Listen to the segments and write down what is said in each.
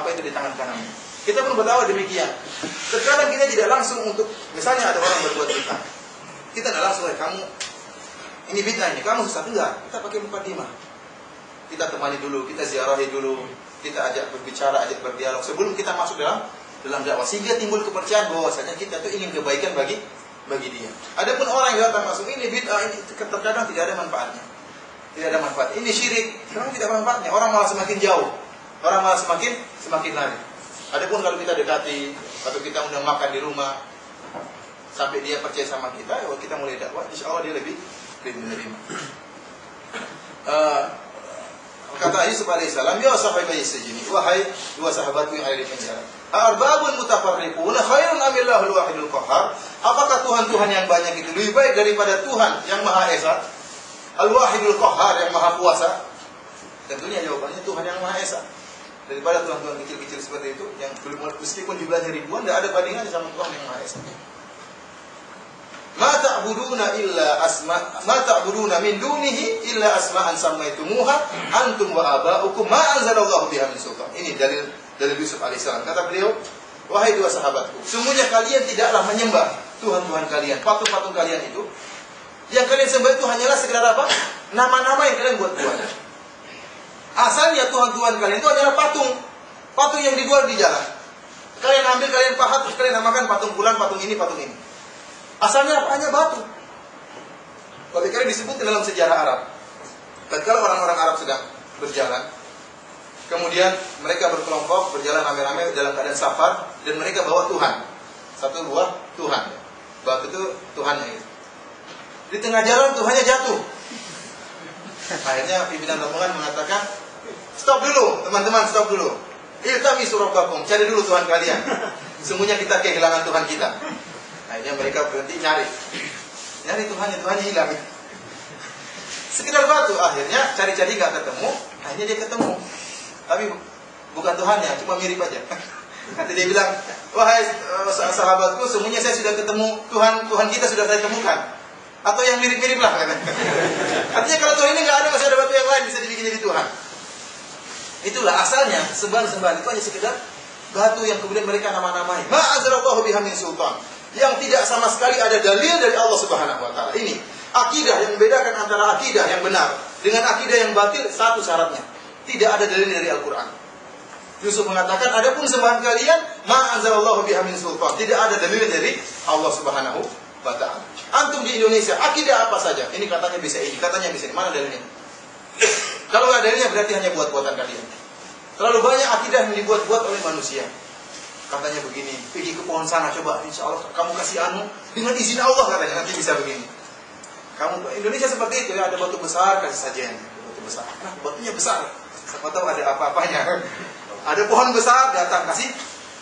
apa itu di tangan kanannya. Kita pun berdakwah demikian. Terkadang kita tidak langsung untuk, misalnya ada orang berbuat bid'ah, kita tidak langsung, kamu ini bid'ah ini, kamu sesat. Enggak, kita pakai mukadimah. Kita temani dulu, kita ziarahi dulu, kita ajak berbicara, ajak berdialog sebelum kita masuk dalam dakwah, sehingga timbul kepercayaan bahwasanya kita tuh ingin kebaikan bagi dia. Adapun orang yang datang masuk ini bid'ah, ini terkadang tidak ada manfaatnya. Tidak ada manfaat. Ini syirik, memang tidak ada manfaatnya. Orang malah semakin jauh. Orang malah semakin lari. Adapun kalau kita dekati atau kita undang makan di rumah sampai dia percaya sama kita, ya kita mulai dakwah, insya Allah dia lebih menerima. Kata Yusuf alaihissalam, ya sahabat sejini, wahai dua sahabatku yang ada di penjara, arbabun mutafarriquna khairun amillahul wahidul qahhar. Apakah Tuhan yang banyak itu lebih baik daripada Tuhan yang Maha Esa, Al-Wahidul Qahhar, yang Maha Kuasa? Tentunya jawabannya Tuhan yang Maha Esa. Daripada Tuhan-Tuhan kecil-kecil seperti itu, yang meskipun jumlahnya ribuan, tidak ada bandingannya sama Tuhan yang Maha Esa. Ma ta'buduna min dunihi illa asma'an sammaitumuha antum wa aba'ukum ma anzalallahu biha min sultan. Ini dalil Yusuf alaihissalam. Kata beliau, wahai dua sahabatku, sungguhnya kalian tidaklah menyembah Tuhan-Tuhan kalian, patung-patung kalian itu. Yang kalian sembah itu hanyalah sekedar apa? Nama-nama yang kalian buat-buat. Asalnya Tuhan-Tuhan kalian itu adalah patung. Patung yang dibuat di jalan. Kalian ambil, kalian pahat, terus kalian namakan patung fulan, patung ini, patung ini. Asalnya apa? Hanya batu. Kalau kalian disebut dalam sejarah Arab. Ketika orang-orang Arab sedang berjalan, kemudian mereka berkelompok, berjalan rame-rame dalam keadaan safar, dan mereka bawa Tuhan. Satu buah Tuhan. Batu itu Tuhannya itu. Di tengah jalan Tuhannya jatuh. Akhirnya pimpinan rombongan mengatakan, stop dulu, teman-teman, stop dulu. Iltamisu rabbakum, cari dulu Tuhan kalian. Sesungguhnya kita kehilangan Tuhan kita. Akhirnya mereka berhenti nyari Tuhannya hilang. Sekedar batu, akhirnya cari-cari nggak ketemu. Akhirnya dia ketemu, tapi bukan Tuhannya, cuma mirip aja. Nanti dia bilang, wahai sahabatku, sesungguhnya saya sudah ketemu Tuhan kita sudah saya temukan. Atau yang mirip-mirip lah. Artinya kalau Tuhan ini nggak ada, masih ada batu yang lain bisa dibikin jadi Tuhan. Itulah asalnya sembahan-sembahan itu hanya sekedar batu yang kemudian mereka nama-namai. Ma'azallahu biha min sultan. Yang tidak sama sekali ada dalil dari Allah Subhanahu wa taala. Ini akidah yang membedakan antara akidah yang benar dengan akidah yang batil. Satu syaratnya, tidak ada dalil dari Al-Qur'an. Yusuf mengatakan, adapun sembahan kalian ma'anzalallahu biha min sultan. Tidak ada dalil dari Allah Subhanahu wa taala. Antum di Indonesia akidah apa saja? Ini katanya bisa ini, katanya bisa ini. Mana dalilnya? Kalau nggak dalilnya berarti hanya buat-buatan kalian. Terlalu banyak akidah yang dibuat-buat oleh manusia. Katanya begini, pergi ke pohon sana, coba insya Allah kamu kasih anu dengan izin Allah, katanya nanti bisa begini. Kamu Indonesia seperti itu ya, ada batu besar kasih sajian, batu besar. Nah, batunya besar, siapa tahu ada apa-apanya. Ada pohon besar datang kasih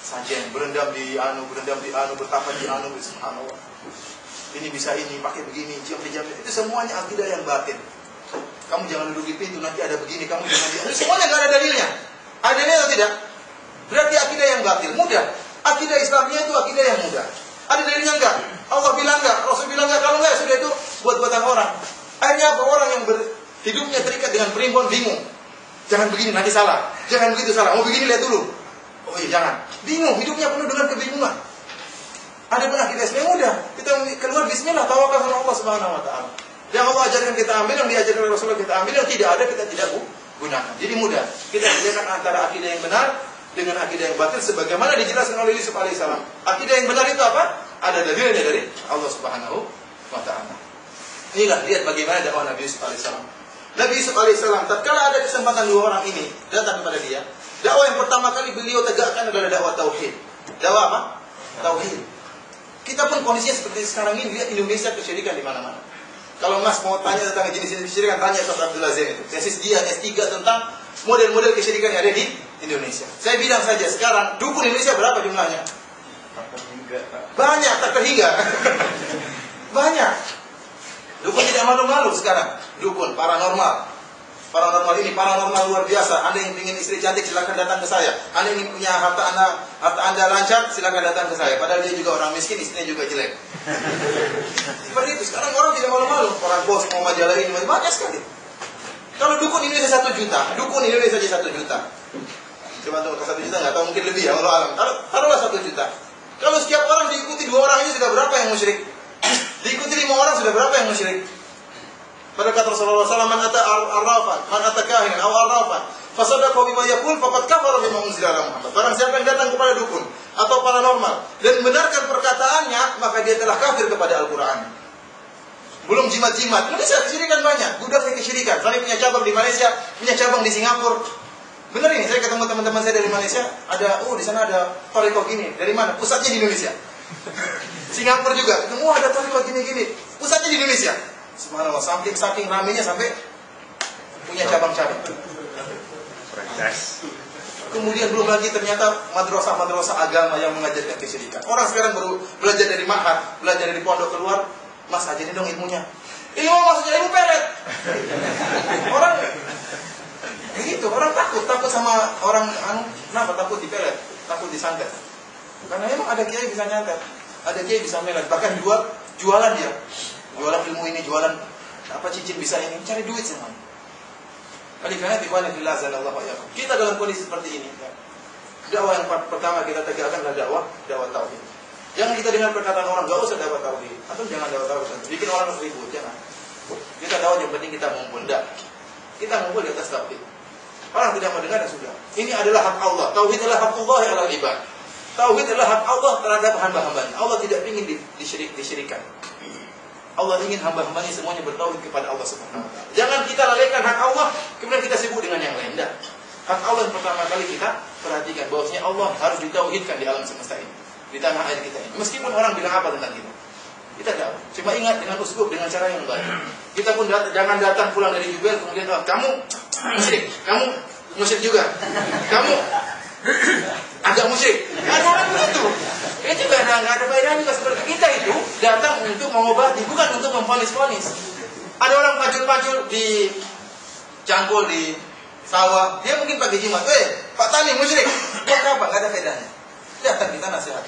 sajian, berendam di anu, bertapa di anu, subhanallah. Ini bisa ini, pakai begini, jam-jam itu semuanya akidah yang batin. Kamu jangan duduk di pintu, nanti ada begini, kamu jangan di semuanya nggak ada dalilnya. Ada dalilnya atau tidak? Berarti akidah yang batil, mudah. Akidah Islamnya itu akidah yang mudah. Ada dalilnya enggak? Allah bilang enggak? Rasul bilang enggak? Kalau enggak, sudah itu buat-buatan orang. Akhirnya apa? Orang yang hidupnya terikat dengan primbon bingung. Jangan begini, nanti salah. Jangan begitu, salah. Mau begini, lihat dulu. Oh iya, jangan. Bingung, hidupnya penuh dengan kebingungan. Ada pun akidah Islam mudah. Kita keluar bismillah, tawakal sama Allah Subhanahu wa taala. Yang Allah ajarkan kita ambil, yang diajarkan oleh Rasulullah kita ambil, yang tidak ada kita tidak gunakan. Jadi mudah. Kita bedakan antara akidah yang benar dengan akidah yang batil sebagaimana dijelaskan oleh Yusuf alaihissalam. Akidah yang benar itu apa? Ada dalilnya dari Allah Subhanahu wa taala. Inilah, lihat bagaimana dakwah Nabi Yusuf alaihissalam. Nabi Yusuf alaihissalam tatkala ada kesempatan dua orang ini datang kepada dia, dakwah yang pertama kali beliau tegakkan adalah dakwah tauhid. Dakwah apa? Tauhid. Kita pun kondisinya seperti sekarang ini, lihat Indonesia kesyirikan di mana-mana. Kalau Mas mau tanya tentang jenis-jenis kesyirikan, tanya Ustaz Abdullah Zain itu. Tesis dia S3 tentang model-model kesyirikan yang ada di Indonesia. Saya bilang saja sekarang dukun Indonesia berapa jumlahnya? Banyak, tak terhingga. Banyak. Dukun tidak malu-malu sekarang. Dukun paranormal. Paranormal ini paranormal luar biasa. Anda yang ingin istri cantik silakan datang ke saya. Anda ingin punya harta Anda lancar silakan datang ke saya. Padahal dia juga orang miskin, istrinya juga jelek. Seperti itu. Sekarang orang tidak malu-malu. Orang bos mau majalah ini banyak sekali. Kalau dukun Indonesia 1 juta, dukun Indonesia saja 1 juta. Coba tuh 1 juta nggak tahu, mungkin lebih ya, Allah alam. Taruhlah 1 juta. Kalau setiap orang diikuti 2 orang ini sudah berapa yang musyrik? Diikuti 5 orang sudah berapa yang musyrik? Pada kata Rasulullah SAW, man ata arrafan, man ata kahinan, aw arrafan, fasadaqa bima yaqul faqad kafara bima unzila ala Muhammad. Barang siapa yang datang kepada dukun atau paranormal dan membenarkan perkataannya, maka dia telah kafir kepada Al-Qur'an. Belum jimat-jimat. Indonesia kesyirikan banyak. Budak saya kesyirikan. Saya punya cabang di Malaysia, punya cabang di Singapura. Benar ini, saya ketemu teman-teman saya dari Malaysia, ada di sana ada thariqah gini. Dari mana? Pusatnya di Indonesia. Singapura juga, ketemu ada thariqah gini-gini. Pusatnya di Indonesia. Subhanallah, saking ramenya sampai punya cabang-cabang. Kemudian belum lagi ternyata madrasah-madrasah agama yang mengajarkan kesyirikan. Orang sekarang baru belajar dari ma'had, belajar dari pondok keluar, Mas ajarin dong ilmunya. Ilmu maksudnya ilmu pelet. Orang begitu, orang takut sama orang kenapa takut dipelet, takut disantet. Karena memang ada kiai bisa nyantet, ada kiai bisa melet, bahkan jualan dia. Jualan ilmu ini, jualan cincin bisa ini, cari duit semua. Oleh karena itu, kita dalam kondisi seperti ini, dakwah yang pertama kita tegakkan adalah dakwah tauhid. Jangan kita dengar perkataan orang, gak usah dakwah tauhid, atau jangan dakwah tauhid, bikin orang ribut, jangan. Kita dakwah yang penting kita ngumpul, kita ngumpul di atas tauhid. Orang tidak mendengar dan sudah. Ini adalah hak Allah. Tauhid adalah hak Allah ala ibad. Tauhid adalah hak Allah terhadap hamba-hambanya. Allah tidak ingin disyirikan. Allah ingin hamba-hambanya semuanya bertauhid kepada Allah Subhanahu wa taala. Jangan kita lalaikan hak Allah kemudian kita sibuk dengan yang lain. Hak Allah yang pertama kali kita perhatikan bahwasanya Allah harus ditauhidkan di alam semesta ini, di tanah air kita ini. Meskipun orang bilang apa tentang kita, kita tidak. Cuma ingat dengan uslub, dengan cara yang baik. Kita pun jangan datang pulang dari Jubail kemudian kamu musyrik, kamu musyrik juga, kamu agak musyrik. Jangan begitu. Itu juga nggak ada faedahnya juga seperti kita itu datang untuk mengobati, bukan untuk memvonis-vonis. Ada orang pacul-pacul di cangkul di sawah, dia mungkin pakai jimat. Pak Tani musyrik. Buat apa? Nggak ada faedahnya. Datang kita nasihat.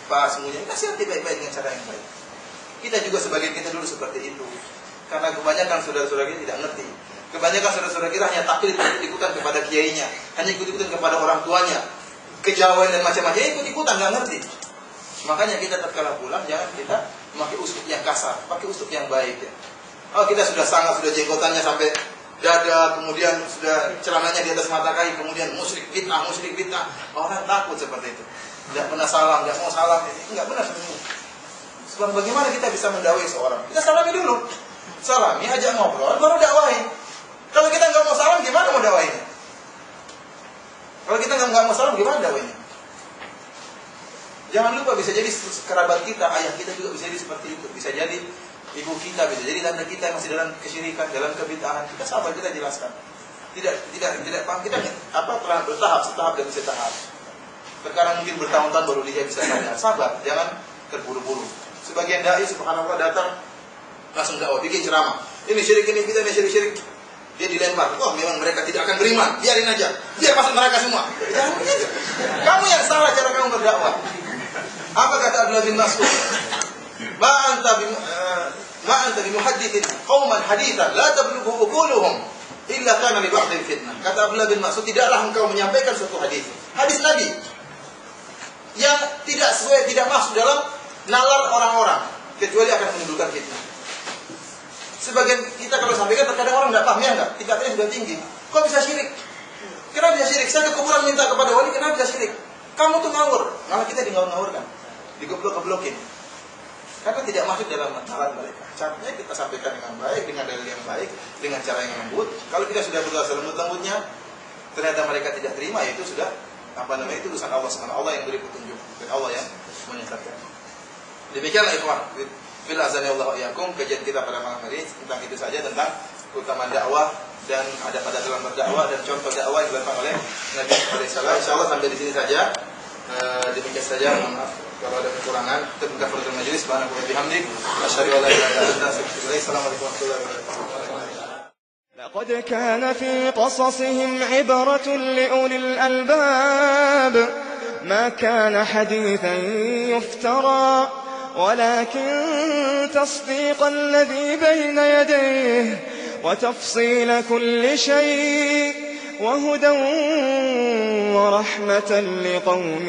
Pak semuanya nasihati baik-baik dengan cara yang baik. Kita juga sebagian kita dulu seperti itu. Karena kebanyakan saudara-saudara kita tidak ngerti. Kebanyakan saudara-saudara kita hanya taklid, ikut-ikutan kepada kiainya, hanya ikut-ikutan kepada orang tuanya, kejawen dan macam-macam, ikut-ikutan nggak ngerti. Makanya kita tatkala pulang jangan kita memakai uslub yang kasar, pakai uslub yang baik ya. Oh kita sudah sangat, sudah jenggotannya sampai dada, kemudian sudah celananya di atas mata kaki, kemudian musyrik bid'ah. Orang takut seperti itu. Tidak pernah salam, tidak mau salam, enggak benar sebenarnya. Sebab bagaimana kita bisa mendakwai seorang? Kita salami dulu. Salami, ajak ngobrol, baru dakwahi. Kalau kita nggak mau salam, gimana mau dakwahinya? Kalau kita nggak mau salam, gimana dakwahinya? Jangan lupa bisa jadi kerabat kita, ayah kita juga bisa jadi seperti itu. Bisa jadi ibu kita, bisa jadi tante kita masih dalam kesyirikan, dalam kebid'ahan. Kita sabar, kita jelaskan. Tidak paham kita telah bertahap, setahap demi setahap. Sekarang mungkin bertahun-tahun baru dia bisa sadar. Sabar, jangan terburu-buru. Sebagian dai subhanallah datang langsung dakwah, bikin ceramah. Ini syirik, ini kita, ini syirik. Dia dilempar. Wah, memang mereka tidak akan beriman. Biarin aja. Biar masuk neraka semua. Jangan begitu. Kamu yang salah cara kamu berdakwah. Apa kata Abdullah bin Mas'ud? Ma anta bimuhaddithin qauman hadithan la tablughu uquluhum illa kana li ba'dil fitnah. Kata Abdullah bin Mas'ud, tidaklah engkau menyampaikan suatu hadis Nabi yang tidak sesuai, tidak masuk dalam nalar orang-orang, kecuali akan menimbulkan fitnah. Sebagian kita kalau sampaikan terkadang orang tidak paham, ya enggak? Tingkatnya sudah tinggi. Kok bisa syirik? Kenapa bisa syirik? Saya ke kuburan minta kepada wali, kenapa bisa syirik? Kamu tuh ngawur. Malah kita dingawur-ngawurkan, digoblok-goblokin. Karena tidak masuk dalam nalar mereka. Caranya kita sampaikan dengan baik, dengan dalil yang baik, dengan cara yang lembut. Kalau kita sudah berusaha lembut-lembutnya, ternyata mereka tidak terima, itu sudah itu urusan Allah SWT. Allah yang beri petunjuk dan Allah yang menyesatkan. Demikianlah ikhwan, fil azani Allah yakum, kajian kita pada malam hari tentang itu saja, tentang keutamaan dakwah dan ada pada dalam berdakwah dan contoh dakwah yang dilakukan oleh Nabi SAW. Insyaallah sampai di sini saja. Demikian saja, maaf kalau ada kekurangan. Kita buka fardhu majelis. Subhanallahi wa bihamdihi, asyhadu an la ilaha illa anta, astaghfiruka wa atubu ilaik. Assalamualaikum warahmatullahi wabarakatuh. لقد كان في قصصهم عبرة لأولي الألباب ما كان حديثا يفترى ولكن تصديق الذي بين يديه وتفصيل كل شيء وهدى ورحمة لقوم